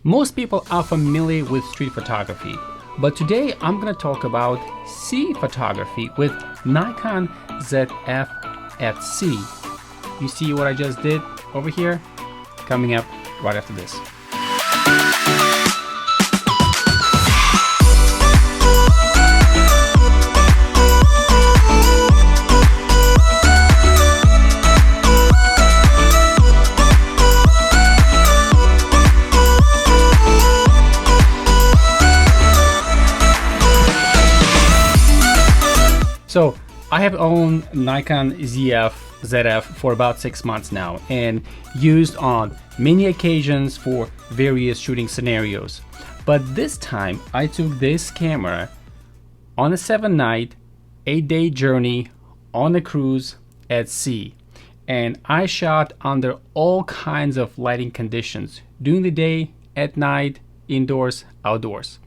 Most people are familiar with street photography, but today I'm going to talk about sea photography with Nikon Zf at sea. You see what I just did over here? Coming up right after this. So I have owned Nikon Zf for about 6 months now and used on many occasions for various shooting scenarios. But this time I took this camera on a 7-night, 8-day journey on a cruise at sea. And I shot under all kinds of lighting conditions, during the day, at night, indoors, outdoors.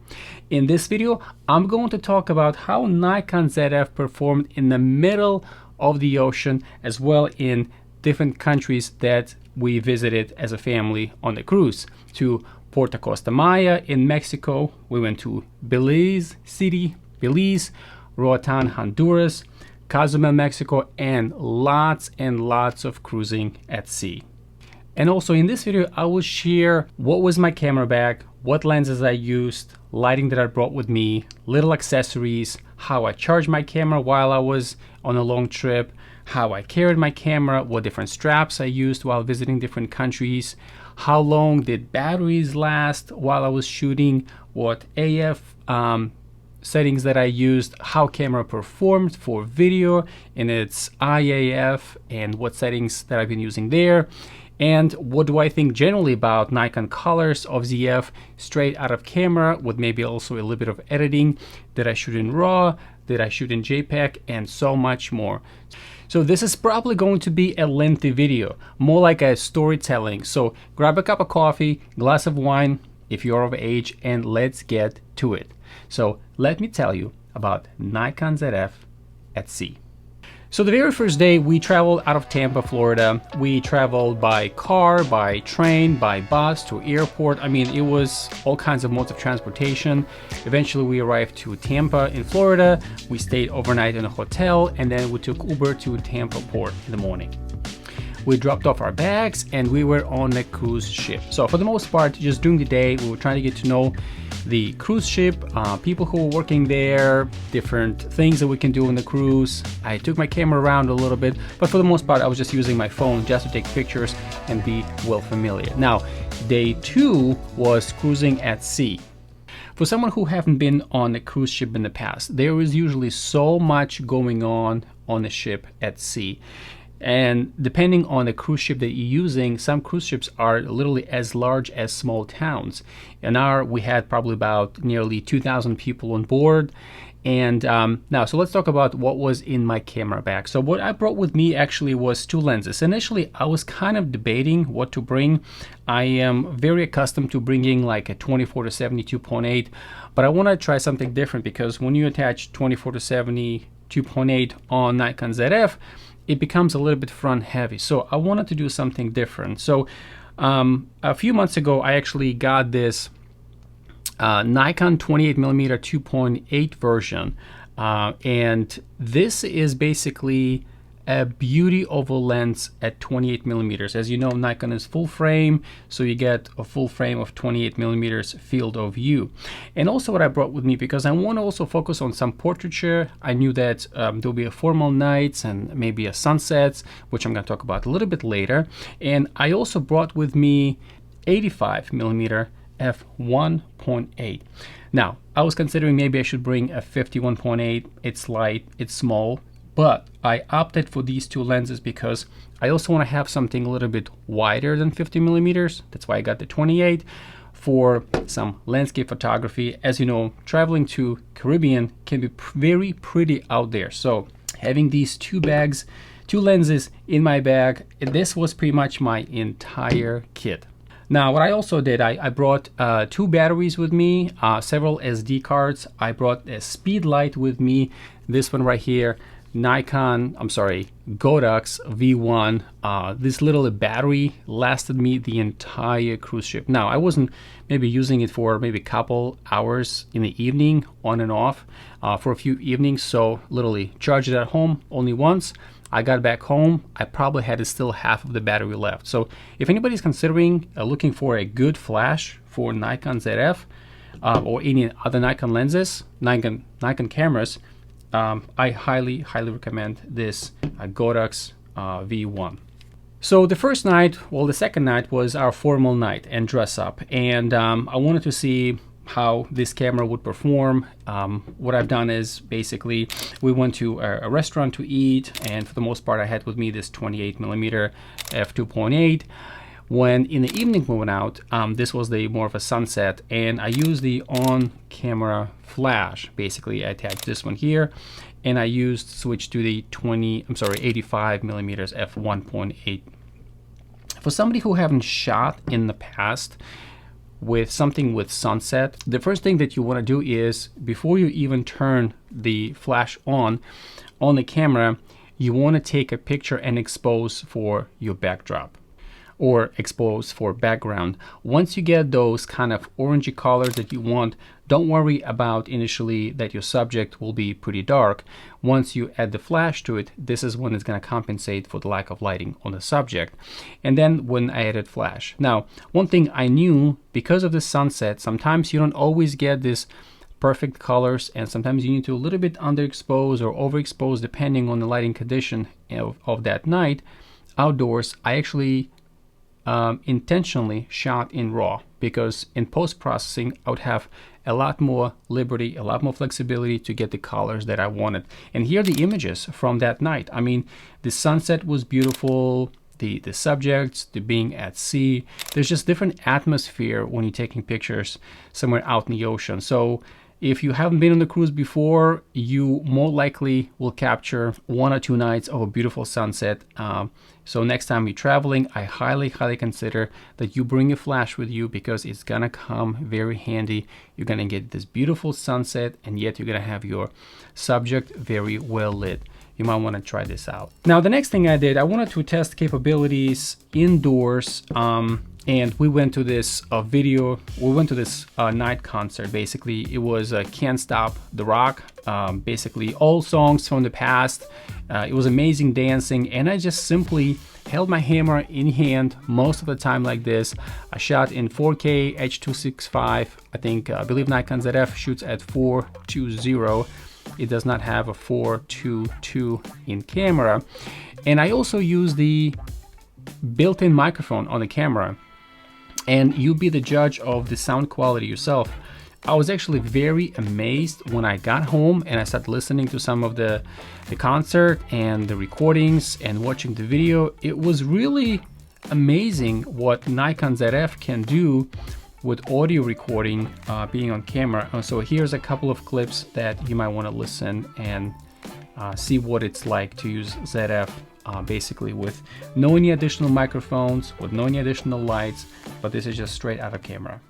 In this video, I'm going to talk about how Nikon Zf performed in the middle of the ocean, as well in different countries that we visited as a family on the cruise. To Costa Maya in Mexico, we went to Belize, Roatan, Honduras, Cozumel, Mexico, and lots of cruising at sea. And also in this video, I will share what was my camera bag, what lenses I used, lighting that I brought with me, little accessories, how I charged my camera while I was on a long trip, how I carried my camera, what different straps I used while visiting different countries, how long did batteries last while I was shooting, what AF settings that I used, how camera performed for video in its IAF, and what settings that I've been using there. And what do I think generally about Nikon colors of ZF straight out of camera, with maybe also a little bit of editing. Did I shoot in RAW? Did I shoot in JPEG? And so much more. So this is probably going to be a lengthy video, more like a storytelling. So grab a cup of coffee, glass of wine if you're of age, and let's get to it. So let me tell you about Nikon Zf at sea. So the very first day we traveled out of Tampa, Florida. We traveled by car, by train, by bus to airport. I mean, it was all kinds of modes of transportation. Eventually we arrived to Tampa in Florida. We stayed overnight in a hotel, and then we took Uber to Tampa port in the morning. We dropped off our bags and we were on a cruise ship. So for the most part, just during the day, we were trying to get to know the cruise ship, people who were working there, different things that we can do on the cruise. I took my camera around a little bit, but for the most part, I was just using my phone just to take pictures and be well familiar. Now, day 2 was cruising at sea. For someone who haven't been on a cruise ship in the past, there is usually so much going on a ship at sea. And depending on the cruise ship that you're using, some cruise ships are literally as large as small towns. In our, we had probably about nearly 2,000 people on board. And now, so let's talk about what was in my camera bag. So what I brought with me actually was 2 lenses. Initially, I was kind of debating what to bring. I am very accustomed to bringing like a 24 to 72.8, but I want to try something different, because when you attach 24 to 72.8 on Nikon Zf, it becomes a little bit front heavy. So I wanted to do something different. So a few months ago, I actually got this Nikon 28mm 2.8 version. And this is basically a beauty of a lens at 28mm. As you know, Nikon is full frame, so you get a full frame of 28mm field of view. And also what I brought with me, because I want to also focus on some portraiture. I knew that there'll be a formal nights and maybe a sunsets, which I'm going to talk about a little bit later. And I also brought with me 85mm f1.8. Now, I was considering maybe I should bring a 51.8. It's light, it's small, but I opted for these 2 lenses because I also want to have something a little bit wider than 50mm. That's why I got the 28 for some landscape photography. As you know, traveling to Caribbean can be very pretty out there. So having these 2 lenses in my bag, this was pretty much my entire kit. Now, what I also did, I brought 2 batteries with me, several SD cards. I brought a speed light with me, this one right here, Godox V1. This little battery lasted me the entire cruise ship. Now, I wasn't maybe using it for maybe a couple hours in the evening, on and off, for a few evenings. So literally charged it at home only once. I got back home, I probably had still half of the battery left. So if anybody's considering looking for a good flash for Nikon Zf or any other Nikon lenses, Nikon cameras, I highly recommend this Godox V1. So the first night, well, the second night was our formal night and dress up, and I wanted to see how this camera would perform. What I've done is basically we went to a restaurant to eat, and for the most part I had with me this 28mm f2.8. When in the evening we went out, this was the more of a sunset, and I used the on-camera flash. Basically I attached this one here, and I switched to the 85mm f1.8. For somebody who haven't shot in the past with something with sunset, the first thing that you want to do is, before you even turn the flash on the camera, you want to take a picture and expose for your backdrop or expose for background. Once you get those kind of orangey colors that you want, don't worry about initially that your subject will be pretty dark. Once you add the flash to it, this is when it's going to compensate for the lack of lighting on the subject. And then when I added flash. Now, one thing I knew, because of the sunset, sometimes you don't always get this perfect colors, and sometimes you need to a little bit underexpose or overexpose depending on the lighting condition of that night. Outdoors, I actually intentionally shot in RAW, because in post-processing I would have a lot more liberty, a lot more flexibility to get the colors that I wanted. And here are the images from that night. I mean, the sunset was beautiful, the subjects, the being at sea. There's just different atmosphere when you're taking pictures somewhere out in the ocean. So if you haven't been on the cruise before, you more likely will capture 1 or 2 nights of a beautiful sunset. So next time you're traveling, I highly consider that you bring a flash with you, because it's gonna come very handy. You're gonna get this beautiful sunset, and yet you're gonna have your subject very well lit. You might want to try this out. Now, the next thing I did, I wanted to test capabilities indoors. And we went to this night concert. Basically, it was Can't Stop the Rock, basically all songs from the past. It was amazing dancing, and I just simply held my camera in hand most of the time like this. I shot in 4K H.265. I believe Nikon Zf shoots at 420. It does not have a 422 in camera. And I also use the built-in microphone on the camera, and you be the judge of the sound quality yourself. I was actually very amazed when I got home and I started listening to some of the concert and the recordings and watching the video. It was really amazing what Nikon Zf can do with audio recording being on camera. So here's a couple of clips that you might want to listen and see what it's like to use ZF basically with no any additional microphones, with no any additional lights, but this is just straight out of camera.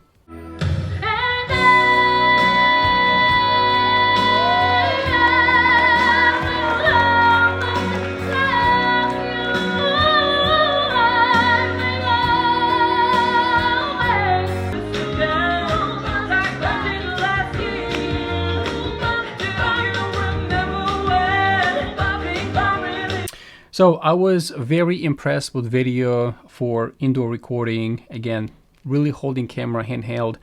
So I was very impressed with video for indoor recording. Again, really holding camera handheld,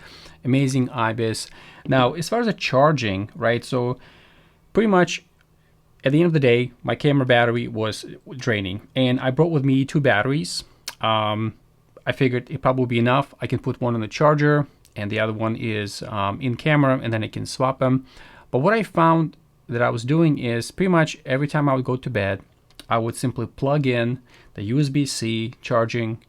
amazing IBIS. Now, as far as the charging, right? So pretty much at the end of the day, my camera battery was draining, and I brought with me 2 batteries. I figured it probably be enough. I can put one on the charger and the other one is in camera, and then I can swap them. But what I found that I was doing is pretty much every time I would go to bed, I would simply plug in the USB-C charging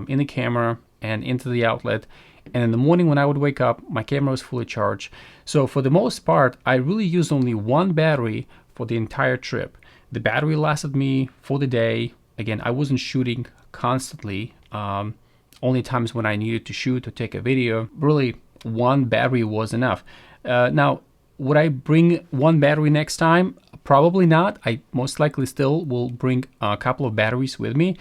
in the camera and into the outlet. And in the morning when I would wake up, my camera was fully charged. So for the most part, I really used only 1 battery for the entire trip. The battery lasted me for the day. Again, I wasn't shooting constantly. Only times when I needed to shoot or take a video, really 1 battery was enough. Now, would I bring 1 battery next time? Probably not. I most likely still will bring a couple of batteries with me,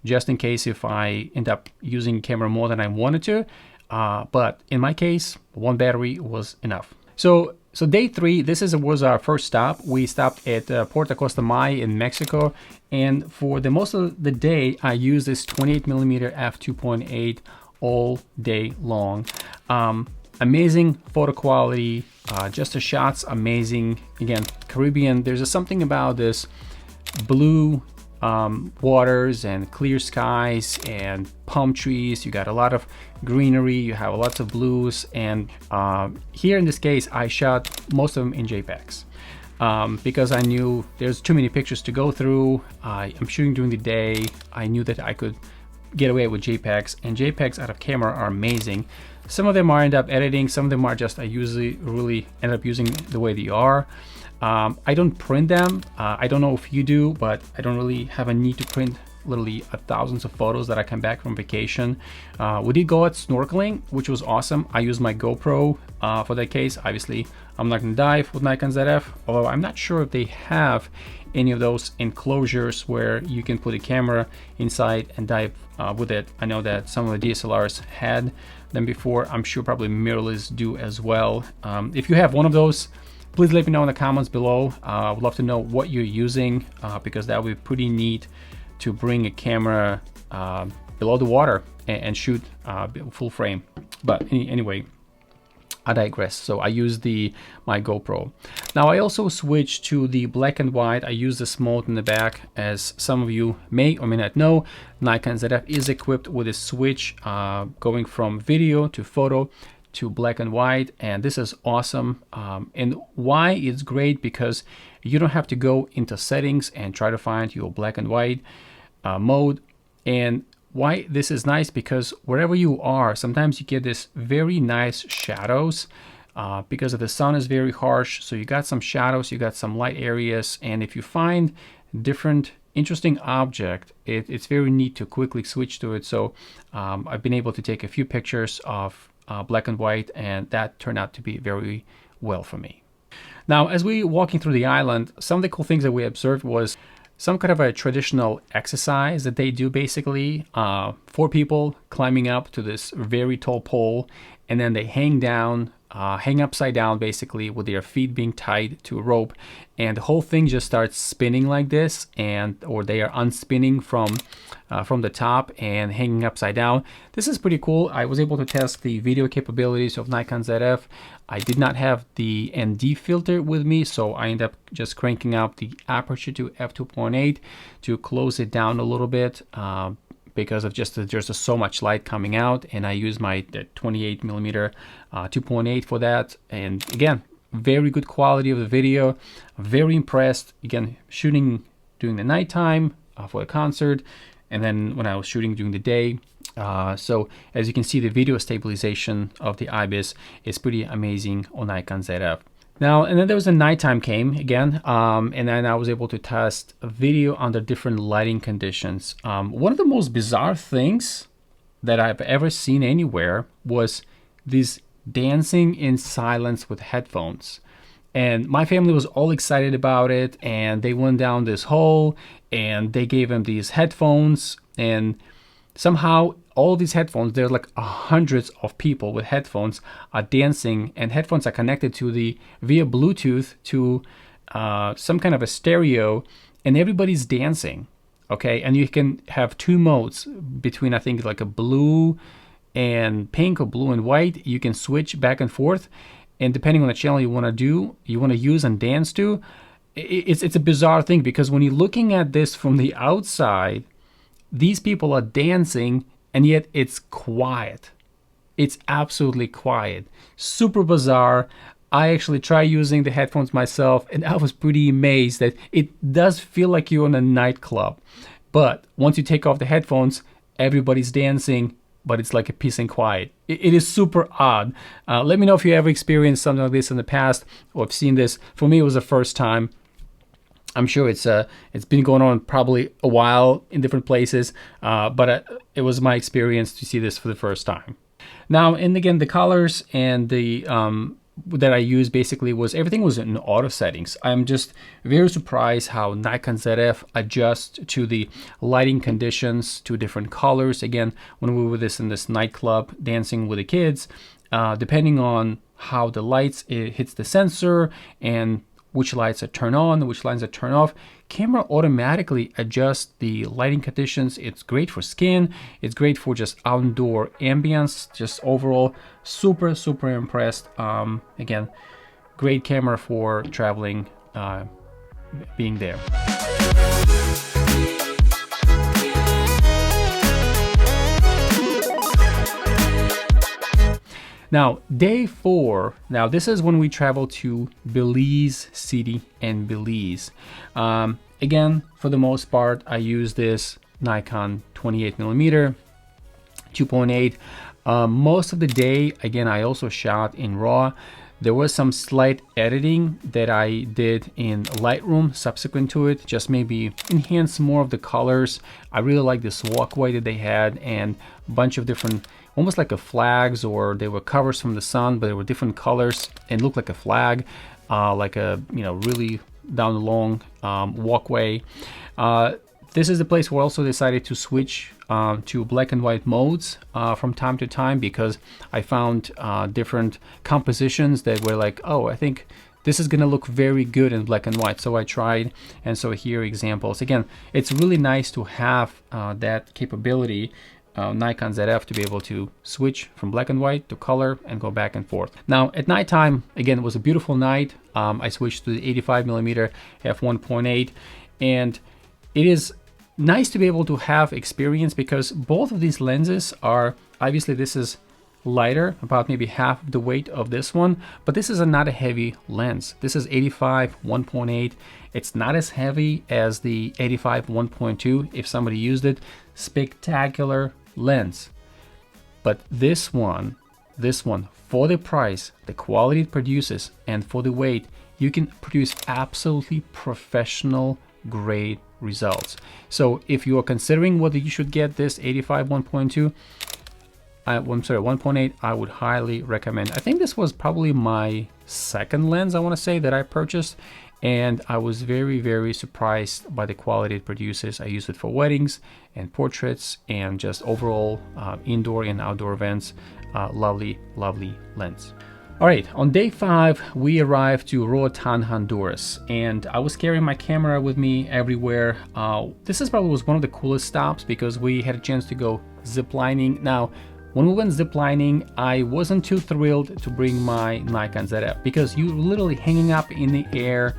just in case if I end up using camera more than I wanted to. But in my case, one battery was enough. So day 3, was our first stop. We stopped at Puerto Costa Maya in Mexico, and for the most of the day, I used this 28mm f2.8 all day long. Amazing photo quality, just the shots amazing. Again, Caribbean, there's something about this blue waters and clear skies and palm trees. You got a lot of greenery, you have lots of blues, and here in this case I shot most of them in JPEGs because I knew there's too many pictures to go through. I'm shooting during the day. I knew that I could get away with JPEGs, and JPEGs out of camera are amazing. Some of them I end up editing, some of them are just I usually really end up using the way they are. I don't print them. I don't know if you do, but I don't really have a need to print literally thousands of photos that I come back from vacation. We did go out snorkeling, which was awesome. I used my GoPro for that case. Obviously, I'm not gonna dive with Nikon Zf, although I'm not sure if they have any of those enclosures where you can put a camera inside and dive with it. I know that some of the DSLRs had them before. I'm sure probably mirrorless do as well. If you have one of those, please let me know in the comments below. I would love to know what you're using because that would be pretty neat to bring a camera below the water and shoot full frame. But anyway, I digress. So I use my GoPro. Now I also switched to the black and white. I use this mode in the back. As some of you may or may not know, Nikon Zf is equipped with a switch going from video to photo to black and white, and this is awesome. And why it's great, because you don't have to go into settings and try to find your black and white mode. And why this is nice, because wherever you are, sometimes you get this very nice shadows because of the sun is very harsh. So you got some shadows, you got some light areas, and if you find different interesting object, it's very neat to quickly switch to it. So I've been able to take a few pictures of black and white, and that turned out to be very well for me. Now, as we walking through the island, some of the cool things that we observed was some kind of a traditional exercise that they do. Basically, 4 people climbing up to this very tall pole, and then they hang down, hang upside down, basically with their feet being tied to a rope, and the whole thing just starts spinning like this, or they are unspinning from the top and hanging upside down. This is pretty cool. I was able to test the video capabilities of Nikon Zf. I did not have the ND filter with me, so I ended up just cranking up the aperture to f2.8 to close it down a little bit because of just there's just so much light coming out, and I use my 28mm 2.8 for that. And again, very good quality of the video. Very impressed. Again, shooting during the nighttime for a concert, and then when I was shooting during the day. So as you can see, the video stabilization of the IBIS is pretty amazing on Nikon Zf. Now, and then there was a nighttime came again, and then I was able to test a video under different lighting conditions. One of the most bizarre things that I've ever seen anywhere was this dancing in silence with headphones. And my family was all excited about it, and they went down this hole and they gave him these headphones, and somehow all these headphones, there's like hundreds of people with headphones are dancing, and headphones are connected to via Bluetooth to some kind of a stereo, and everybody's dancing. Okay, and you can have 2 modes between, I think, like a blue and pink or blue and white. You can switch back and forth, and depending on the channel you want to use and dance to, it's a bizarre thing, because when you're looking at this from the outside, these people are dancing, and yet it's quiet. It's absolutely quiet. Super bizarre. I actually tried using the headphones myself, and I was pretty amazed that it does feel like you're in a nightclub. But once you take off the headphones, everybody's dancing, but it's like a peace and quiet. It is super odd. Let me know if you ever experienced something like this in the past, or have seen this. For me, it was the first time. I'm sure it's been going on probably a while in different places, but it was my experience to see this for the first time. Now, and again, the colors and the that I used basically was everything was in auto settings. I'm just very surprised how Nikon Zf adjusts to the lighting conditions, to different colors. Again, when we were in this nightclub dancing with the kids, depending on how the lights it hits the sensor and which lights are turned on, which lights are turned off, camera automatically adjusts the lighting conditions. It's great for skin. It's great for just outdoor ambience. Just overall, super, super impressed. Again, great camera for traveling, being there. Now, day 4, now this is when we travel to Belize City and Belize. Again, for the most part, I use this Nikon 28mm 2.8. Most of the day, again, I also shot in RAW. There was some slight editing that I did in Lightroom subsequent to it, just maybe enhance more of the colors. I really like this walkway that they had and a bunch of different, almost like a flags, or they were covers from the sun, but they were different colors and looked like a flag, like a, you know, really down the long walkway. This is the place where I also decided to switch to black and white modes from time to time, because I found different compositions that were like, oh, I think this is gonna look very good in black and white. So I tried, and so here are examples. Again, it's really nice to have that capability, Nikon Zf, to be able to switch from black and white to color and go back and forth. Now at nighttime, again, it was a beautiful night. I switched to the 85mm f1.8, and it is nice to be able to have experience, because both of these lenses are, obviously this is lighter, about maybe half the weight of this one, but this is not a heavy lens. This is 85 1.8. It's not as heavy as the 85 1.2 if somebody used it. Spectacular lens. But this one, for the price, the quality it produces, and for the weight, you can produce absolutely professional grade results. So if you are considering whether you should get this 85 1.2, I'm sorry, 1.8, I would highly recommend. I think this was probably my second lens, I want to say, that I purchased, and I was very, very surprised by the quality it produces. I use it for weddings and portraits and just overall indoor and outdoor events. Lovely, lovely lens. All right, on day 5, we arrived to Roatan, Honduras, and I was carrying my camera with me everywhere. This is probably was one of the coolest stops, because we had a chance to go ziplining. Now, when we went ziplining, I wasn't too thrilled to bring my Nikon Zf, because you're literally hanging up in the air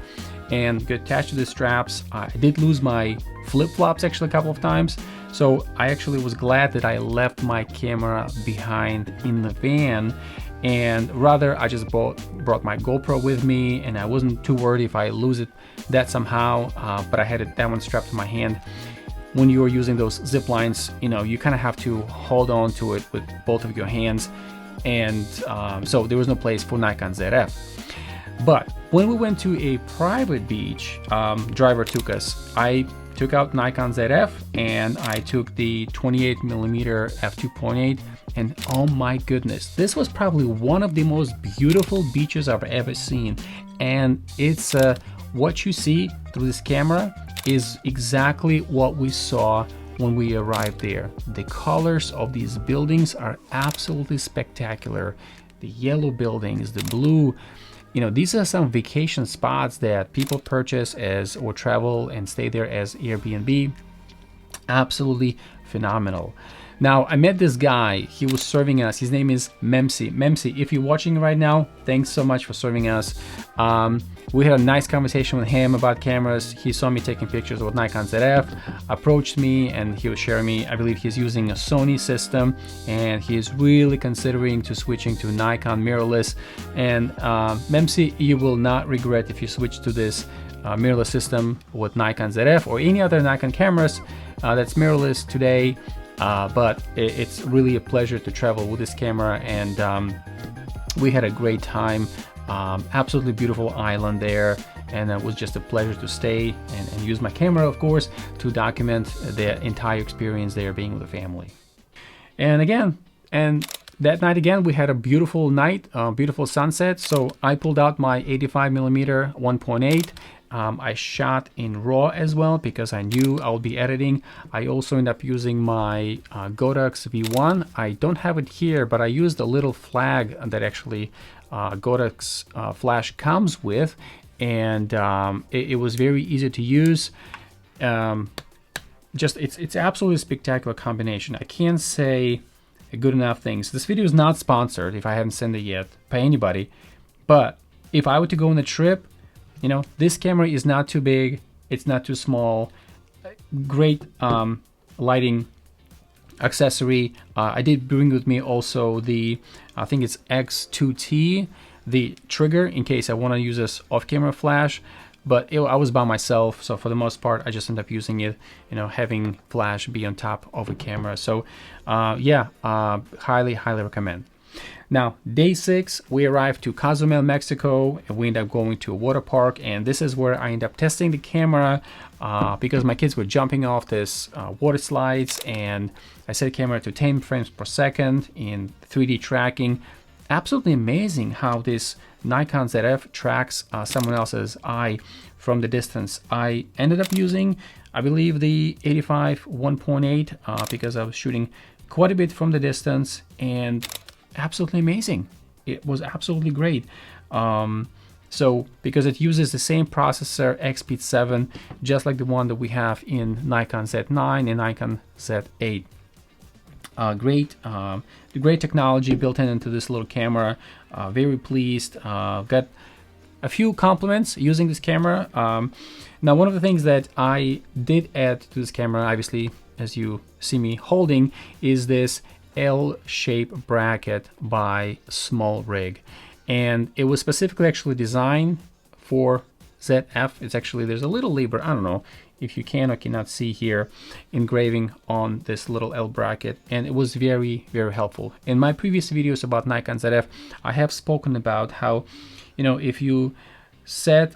and get attached to the straps. I did lose my flip-flops actually a couple of times, so I actually was glad that I left my camera behind in the van, and rather I just brought my GoPro with me, and I wasn't too worried if I lose that somehow, but I had that one strapped to my hand. When you are using those zip lines, you know, you kind of have to hold on to it with both of your hands, and so there was no place for Nikon Zf. But when we went to a private beach, driver took us. I took out Nikon Zf and I took the 28mm f2.8, and oh my goodness, this was probably one of the most beautiful beaches I've ever seen. And it's what you see through this camera is exactly what we saw when we arrived there. The colors of these buildings are absolutely spectacular. The yellow buildings, the blue, you know, these are some vacation spots that people purchase as, or travel and stay there as Airbnb. Absolutely phenomenal. Now, I met this guy, he was serving us, his name is Memsi. Memsi, if you're watching right now, thanks so much for serving us. We had a nice conversation with him about cameras. He saw me taking pictures with Nikon Zf, approached me, and he was sharing me, I believe he's using a Sony system, and he is really considering to switching to Nikon mirrorless. And Memsi, you will not regret if you switch to this mirrorless system with Nikon Zf or any other Nikon cameras that's mirrorless today. But it's really a pleasure to travel with this camera, and we had a great time. Absolutely beautiful island there, and it was just a pleasure to stay and use my camera, of course, to document the entire experience there being with the family. And again, and that night again, we had a beautiful night, beautiful sunset. So I pulled out my 85mm 1.8. I shot in RAW as well because I knew I'll be editing. I also ended up using my Godox V1. I don't have it here, but I used a little flag that actually Godox flash comes with, and it was very easy to use. It's absolutely spectacular combination. I can't say good enough things. This video is not sponsored, if I haven't sent it yet, by anybody. But if I were to go on a trip, you know, this camera is not too big, it's not too small. Great lighting accessory. I did bring with me also the, I think it's X2T, the trigger, in case I want to use this off-camera flash. But I was by myself, so for the most part, I just ended up using it, you know, having flash be on top of a camera. So yeah, highly recommend. Now, day 6, we arrived to Cozumel, Mexico, and we ended up going to a water park, and this is where I ended up testing the camera because my kids were jumping off this water slides, and I set the camera to 10 frames per second in 3D tracking. Absolutely amazing how this Nikon Zf tracks someone else's eye from the distance. I ended up using, I believe, the 85 1.8 because I was shooting quite a bit from the distance, and absolutely amazing. It was absolutely great. So because it uses the same processor, XP 7, just like the one that we have in Nikon Z9 and Nikon Z8. Great technology built into this little camera. Very pleased. Got a few compliments using this camera. Now, one of the things that I did add to this camera, obviously, as you see me holding, is this L-shaped bracket by Small Rig, and it was specifically actually designed for ZF. It's actually, there's a little lever, I don't know if you can or cannot see here, engraving on this little L bracket, and it was very helpful. In my previous videos about Nikon ZF, I have spoken about how, you know, if you set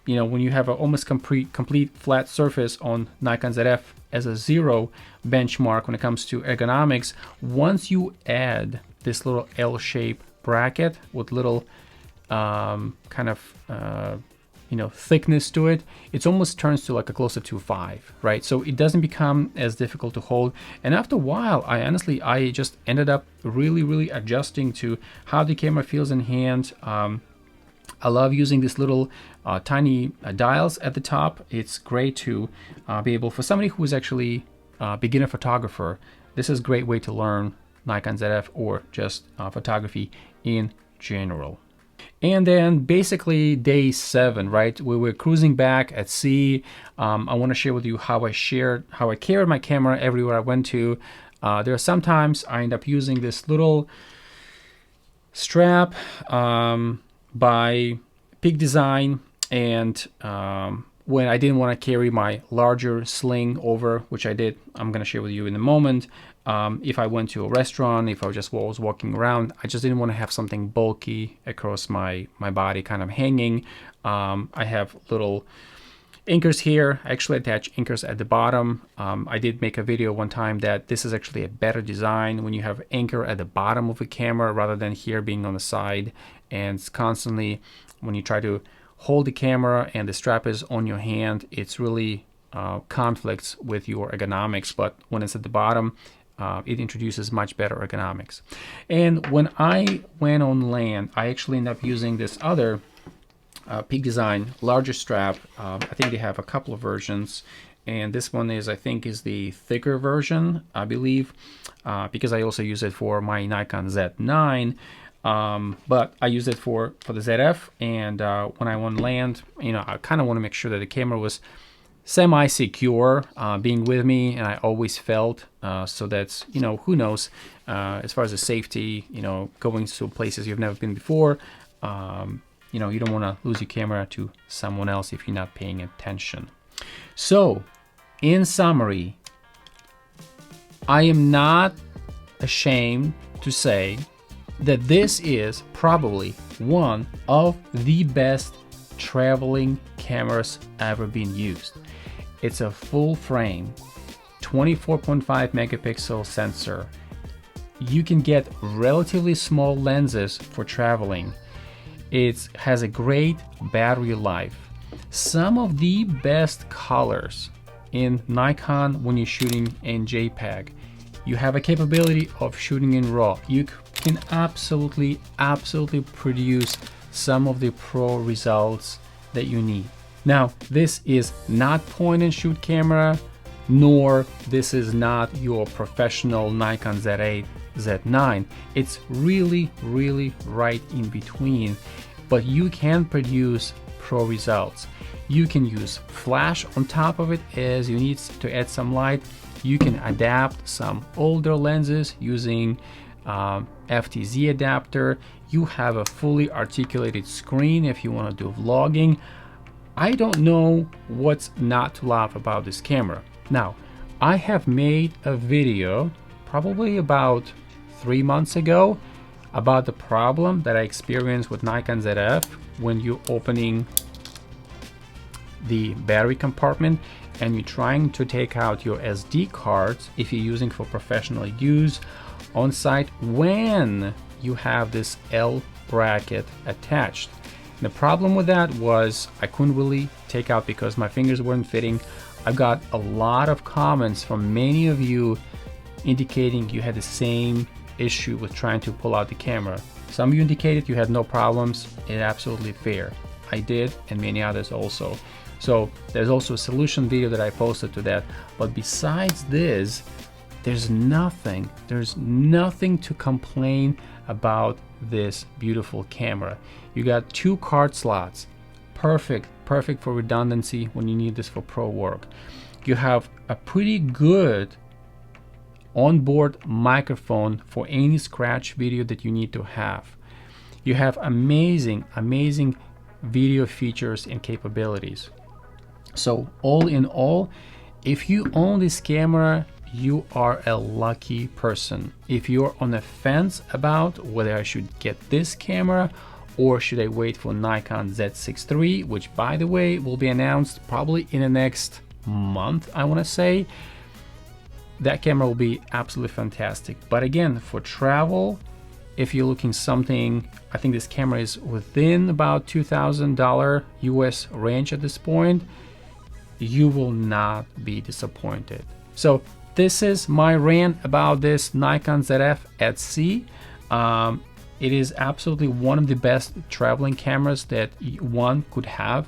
you know, when you have an almost complete flat surface on Nikon ZF as a 0 benchmark when it comes to ergonomics, once you add this little L-shaped bracket with little kind of you know, thickness to it, it almost turns to like a closer to 5, right? So it doesn't become as difficult to hold. And after a while, I just ended up really adjusting to how the camera feels in hand. I love using these little tiny dials at the top. It's great to be able, for somebody who is actually a beginner photographer, this is a great way to learn Nikon ZF or just photography in general. And then basically day 7, right? We were cruising back at sea. I want to share with you how I carried my camera everywhere I went to. There are sometimes I end up using this little strap by Peak Design, and when I didn't want to carry my larger sling over, which I did, I'm going to share with you in a moment. If I went to a restaurant, if I was walking around, I just didn't want to have something bulky across my body kind of hanging. I have little anchors here. I actually attach anchors at the bottom. I did make a video one time that this is actually a better design when you have anchor at the bottom of the camera rather than here being on the side. And it's constantly, when you try to hold the camera and the strap is on your hand, it's really conflicts with your ergonomics. But when it's at the bottom, it introduces much better ergonomics. And when I went on land, I actually ended up using this other Peak Design larger strap. I think they have a couple of versions, and this one is, I think, is the thicker version, I believe, because I also use it for my Nikon Z9. But I use it for the ZF, and when I went on land, you know, I kind of want to make sure that the camera was semi-secure being with me, and I always felt so that's, you know, who knows, as far as the safety, you know, going to places you've never been before, you know, you don't want to lose your camera to someone else if you're not paying attention. So in summary, I am not ashamed to say that this is probably one of the best traveling cameras ever been used. It's a full frame, 24.5 megapixel sensor, you can get relatively small lenses for traveling. It has a great battery life. Some of the best colors in Nikon when you're shooting in JPEG. You have a capability of shooting in RAW. You can absolutely produce some of the pro results that you need. Now, this is not point and shoot camera, nor this is not your professional Nikon Z8, Z9. It's really right in between, but you can produce pro results. You can use flash on top of it as you need to add some light. You can adapt some older lenses using FTZ adapter. You have a fully articulated screen if you want to do vlogging. I don't know what's not to love about this camera. Now, I have made a video probably about 3 months ago about the problem that I experienced with Nikon Zf when you're opening the battery compartment and you're trying to take out your SD cards if you're using for professional use on site when you have this L bracket attached. The problem with that was I couldn't really take out because my fingers weren't fitting. I've got a lot of comments from many of you indicating you had the same issue with trying to pull out the camera. Some of you indicated you had no problems. It's absolutely fair. I did, and many others also. So there's also a solution video that I posted to that. But besides this, there's nothing to complain about this beautiful camera. You got 2 card slots, perfect for redundancy when you need this for pro work. You have a pretty good onboard microphone for any scratch video that you need to have. You have amazing video features and capabilities. So all in all, if you own this camera, you are a lucky person. If you're on the fence about whether I should get this camera or should I wait for Nikon Z6 III, which by the way will be announced probably in the next month, I want to say, that camera will be absolutely fantastic. But again, for travel, if you're looking something, I think this camera is within about $2,000 US range at this point, you will not be disappointed. So this is my rant about this Nikon Zf at sea. It is absolutely one of the best traveling cameras that one could have.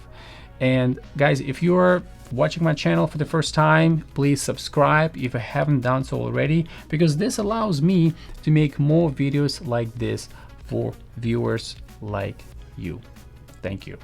And guys, if you're watching my channel for the first time, please subscribe if you haven't done so already, because this allows me to make more videos like this for viewers like you. Thank you.